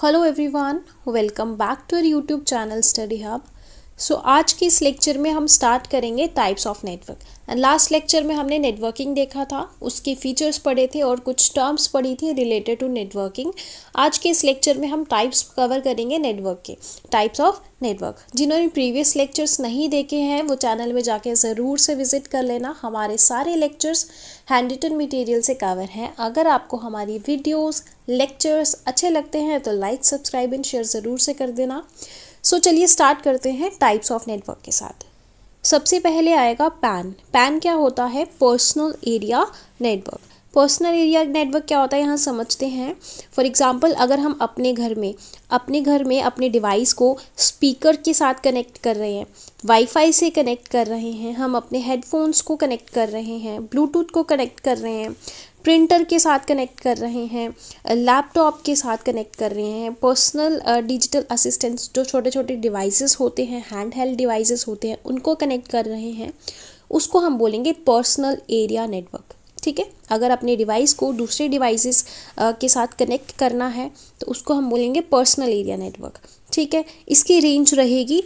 Hello everyone, welcome back to YouTube channel study hub. So आज की इस lecture में हम स्टार्ट करेंगे types of network. And last lecture में हमने नेटवर्किंग देखा था, उसके फीचर्स पढ़े थे और कुछ टर्म्स पढ़ी थी रिलेटेड टू नेटवर्किंग। आज के इस लेक्चर में हम टाइप्स कवर करेंगे नेटवर्क के, टाइप्स ऑफ नेटवर्क। जिन्होंने प्रीवियस लेक्चर्स नहीं देखे हैं वो चैनल में जाके ज़रूर से विजिट कर लेना। हमारे सारे लेक्चर्स हैंड रिटन मटेरियल से कवर हैं। अगर आपको हमारी वीडियोस लेक्चर्स अच्छे लगते हैं तो लाइक, सब्सक्राइब एंड शेयर ज़रूर से कर देना। सो चलिए स्टार्ट करते हैं टाइप्स ऑफ नेटवर्क के साथ। सबसे पहले आएगा पैन। पैन क्या होता है? Personal area network. Personal area network क्या होता है यहाँ समझते हैं। फॉर एग्जांपल, अगर हम अपने घर में अपने डिवाइस को स्पीकर के साथ कनेक्ट कर रहे हैं, वाईफाई से कनेक्ट कर रहे हैं, हम अपने हेडफोन्स को कनेक्ट कर रहे हैं, ब्लूटूथ को कनेक्ट कर रहे हैं, प्रिंटर के साथ कनेक्ट कर रहे हैं, लैपटॉप के साथ कनेक्ट कर रहे हैं, पर्सनल डिजिटल असिस्टेंट्स जो छोटे छोटे डिवाइसेस होते हैं, हैंड हेल्ड डिवाइसेस होते हैं, उनको कनेक्ट कर रहे हैं, उसको हम बोलेंगे पर्सनल एरिया नेटवर्क। ठीक है, अगर अपने डिवाइस को दूसरे डिवाइसेस के साथ कनेक्ट करना है तो उसको हम बोलेंगे पर्सनल एरिया नेटवर्क। ठीक है, इसकी रेंज रहेगी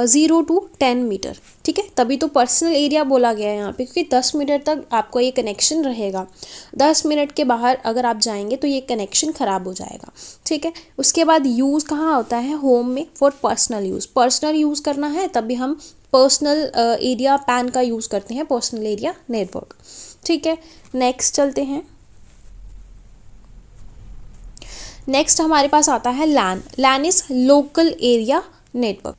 0 to 10 मीटर। ठीक है, तभी तो पर्सनल एरिया बोला गया है यहाँ पे, क्योंकि 10 मीटर तक आपको ये कनेक्शन रहेगा। 10 मिनट के बाहर अगर आप जाएंगे तो ये कनेक्शन ख़राब हो जाएगा। ठीक है, उसके बाद यूज़ कहाँ होता है? होम में for personal use. Personal use करना है तभी हम पर्सनल एरिया पैन का यूज़ करते हैं, पर्सनल एरिया नेटवर्क। ठीक है, नेक्स्ट चलते हैं। नेक्स्ट हमारे पास आता है LAN. LAN is local area network.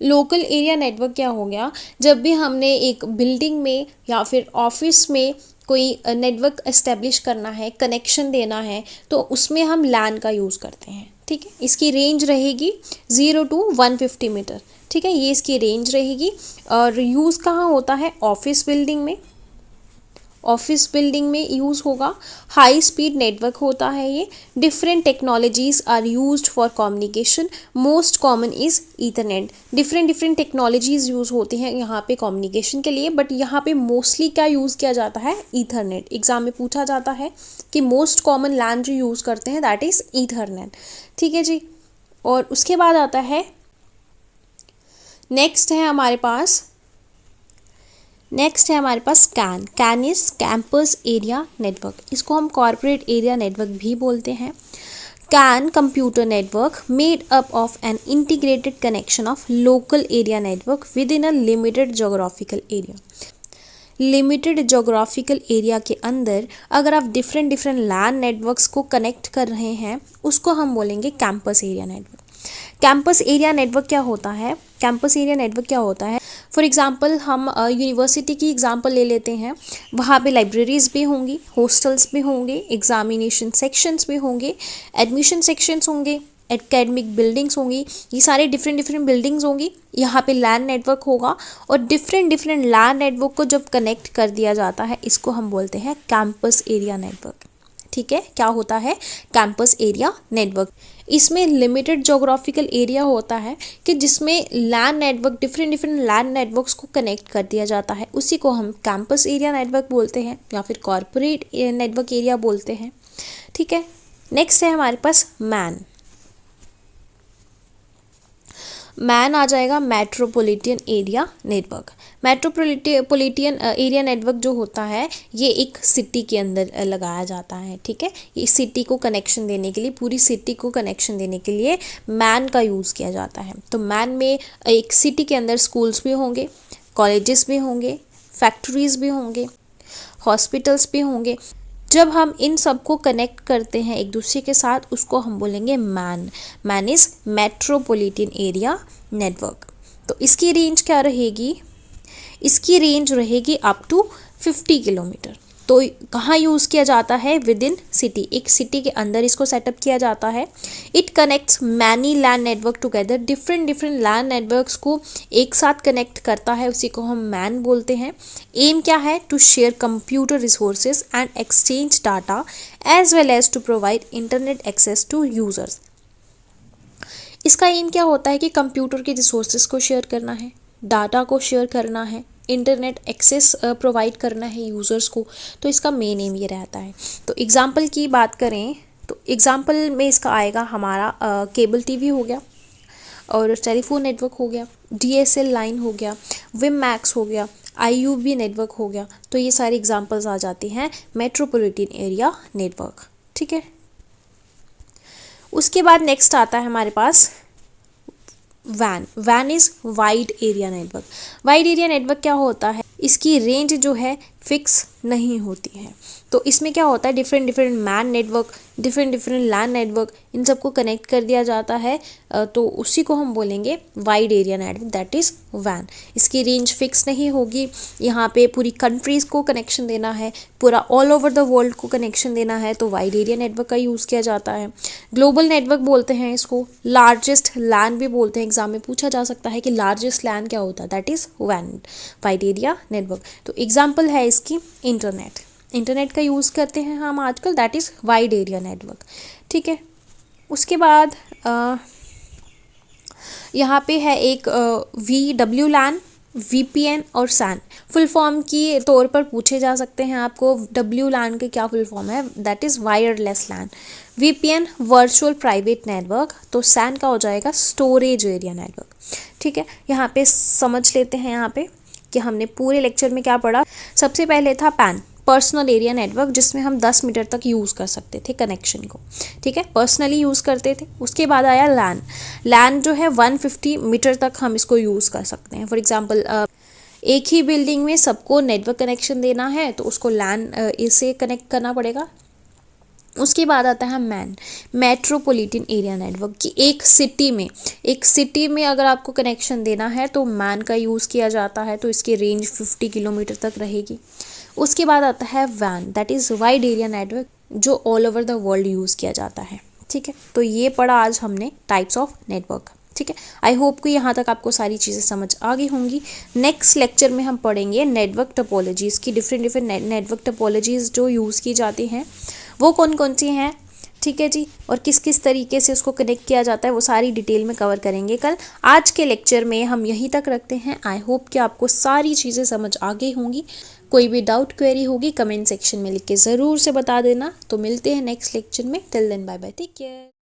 Local area network क्या हो गया? जब भी हमने एक बिल्डिंग में या फिर ऑफिस में कोई नेटवर्क एस्टेब्लिश करना है, कनेक्शन देना है, तो उसमें हम लैन का यूज़ करते हैं। ठीक है, इसकी रेंज रहेगी 0 to 150 मीटर। ठीक है, ये इसकी रेंज रहेगी। और यूज़ कहाँ होता है? ऑफिस बिल्डिंग में। ऑफिस बिल्डिंग में यूज़ होगा। हाई स्पीड नेटवर्क होता है ये। Different technologies are used for communication. Most common is ethernet. Different technologies use होती हैं यहाँ पे कम्युनिकेशन के लिए, बट यहाँ पे मोस्टली क्या यूज़ किया जाता है? ईथरनेट। एग्जाम में पूछा जाता है कि मोस्ट कॉमन लैन जो यूज़ करते हैं दैट इज़ ईथरनेट। ठीक है जी, और उसके बाद आता है नेक्स्ट है हमारे पास CAN. CAN is campus area network. इसको हम कॉर्पोरेट एरिया नेटवर्क भी बोलते हैं। CAN computer network made up of an integrated connection of local area network within a limited geographical area. Limited geographical area के अंदर अगर आप different LAN networks को कनेक्ट कर रहे हैं उसको हम बोलेंगे campus area network. Campus area network क्या होता है? कैंपस एरिया नेटवर्क क्या होता है? फॉर एग्जांपल, हम यूनिवर्सिटी की एग्जांपल ले लेते हैं। वहाँ पे लाइब्रेरीज़ भी होंगी, हॉस्टल्स भी होंगे, एग्जामिनेशन सेक्शंस भी होंगे, एडमिशन सेक्शंस होंगे, एकेडमिक बिल्डिंग्स होंगी। ये सारे डिफरेंट बिल्डिंग्स होंगी। यहाँ पे लैन नेटवर्क होगा और डिफरेंट लैन नेटवर्क को जब कनेक्ट कर दिया जाता है इसको हम बोलते हैं कैंपस एरिया नेटवर्क। ठीक है, क्या होता है? Campus area network. इसमें लिमिटेड जोग्राफिकल एरिया होता है कि जिसमें लैन नेटवर्क डिफरेंट लैन नेटवर्क्स को कनेक्ट कर दिया जाता है, उसी को हम कैंपस एरिया नेटवर्क बोलते हैं या फिर कॉर्पोरेट नेटवर्क एरिया बोलते हैं। ठीक है, नेक्स्ट है हमारे पास मैन। मैन आ जाएगा metropolitan area network. Metropolitan area network जो होता है ये एक सिटी के अंदर लगाया जाता है। ठीक है, ये सिटी को कनेक्शन देने के लिए, पूरी सिटी को कनेक्शन देने के लिए मैन का यूज़ किया जाता है। तो मैन में एक सिटी के अंदर स्कूल्स भी होंगे, कॉलेजेस भी होंगे, फैक्ट्रीज़ भी होंगे, हॉस्पिटल्स भी होंगे। जब हम इन सबको कनेक्ट करते हैं एक दूसरे के साथ उसको हम बोलेंगे man. Man is metropolitan area network. तो इसकी रेंज क्या रहेगी? इसकी रेंज रहेगी अप टू 50 किलोमीटर। तो कहाँ यूज़ किया जाता है? Within city. एक सिटी के अंदर इसको सेटअप किया जाता है। It connects many LAN network together. Different LAN networks को एक साथ कनेक्ट करता है, उसी को हम मैन बोलते हैं। एम क्या है? To share computer resources and exchange data as well as to provide internet access to users. इसका एम क्या होता है कि कंप्यूटर के रिसोर्सेज को शेयर करना है, डाटा को शेयर करना है, इंटरनेट एक्सेस प्रोवाइड करना है यूज़र्स को। तो इसका मेन एम ये रहता है। तो एग्जांपल की बात करें तो एग्जांपल में इसका आएगा हमारा केबल टीवी हो गया, और टेलीफोन नेटवर्क हो गया, DSL लाइन हो गया, विम मैक्स हो गया, IUB नेटवर्क हो गया। तो ये सारे एग्जांपल्स आ जाते हैं मेट्रोपॉलिटन एरिया नेटवर्क। ठीक है, उसके बाद नेक्स्ट आता है हमारे पास वैन is wide area network. Wide area network क्या होता है, इसकी रेंज जो है फिक्स नहीं होती है। तो इसमें क्या होता है, different different MAN network, different different LAN network, इन सबको कनेक्ट कर दिया जाता है। तो उसी को हम बोलेंगे wide area network, that is van. इसकी रेंज फिक्स नहीं होगी, यहाँ पे पूरी कंट्रीज़ को कनेक्शन देना है, पूरा ऑल ओवर द वर्ल्ड को कनेक्शन देना है, तो वाइड एरिया नेटवर्क का यूज़ किया जाता है। ग्लोबल नेटवर्क बोलते हैं इसको, लार्जेस्ट लैन भी बोलते हैं। एग्जाम में पूछा जा सकता है कि लार्जेस्ट लैन क्या होता है, that is van, wide area network. तो एग्जाम्पल है इसकी इंटरनेट का यूज़ करते हैं हम आजकल, that is wide area network. ठीक है, उसके बाद यहाँ पे है एक VWLAN, VPN और SAN। फुल फॉर्म की तौर पर पूछे जा सकते हैं आपको, WLAN के क्या फुल फॉर्म है, that is wireless LAN. VPN virtual private network, तो SAN का हो जाएगा स्टोरेज एरिया नेटवर्क। ठीक है, यहाँ पे समझ लेते हैं यहाँ पे कि हमने पूरे लेक्चर में क्या पढ़ा। सबसे पहले था PAN, पर्सनल एरिया नेटवर्क, जिसमें हम 10 मीटर तक यूज़ कर सकते थे कनेक्शन को। ठीक है, पर्सनली यूज़ करते थे। उसके बाद आया लैन जो है 150 मीटर तक हम इसको यूज़ कर सकते हैं। फॉर एग्जांपल एक ही बिल्डिंग में सबको नेटवर्क कनेक्शन देना है तो उसको लैन से कनेक्ट करना पड़ेगा। उसके बाद आता है मेट्रोपॉलिटन एरिया नेटवर्क, कि एक सिटी में अगर आपको कनेक्शन देना है तो मैन का यूज़ किया जाता है, तो इसकी रेंज 50 किलोमीटर तक रहेगी। उसके बाद आता है वैन, that is wide area network, जो all over the world use किया जाता है। ठीक है, तो ये पढ़ा आज हमने टाइप्स ऑफ नेटवर्क। ठीक है, आई होप कि यहाँ तक आपको सारी चीज़ें समझ आ गई होंगी। नेक्स्ट लेक्चर में हम पढ़ेंगे नेटवर्क टोपोलॉजीज़ की, डिफरेंट डिफरेंट नेटवर्क टोपोलॉजीज़ जो यूज़ की जाती हैं वो कौन कौन सी हैं। ठीक है जी, और किस किस तरीके से उसको कनेक्ट किया जाता है वो सारी डिटेल में कवर करेंगे कल। आज के लेक्चर में हम यहीं तक रखते हैं। आई होप कि आपको सारी चीज़ें समझ आ गई होंगी। कोई भी डाउट क्वेरी होगी कमेंट सेक्शन में लिख के ज़रूर से बता देना। तो मिलते हैं नेक्स्ट लेक्चर में। Till then bye bye, take care.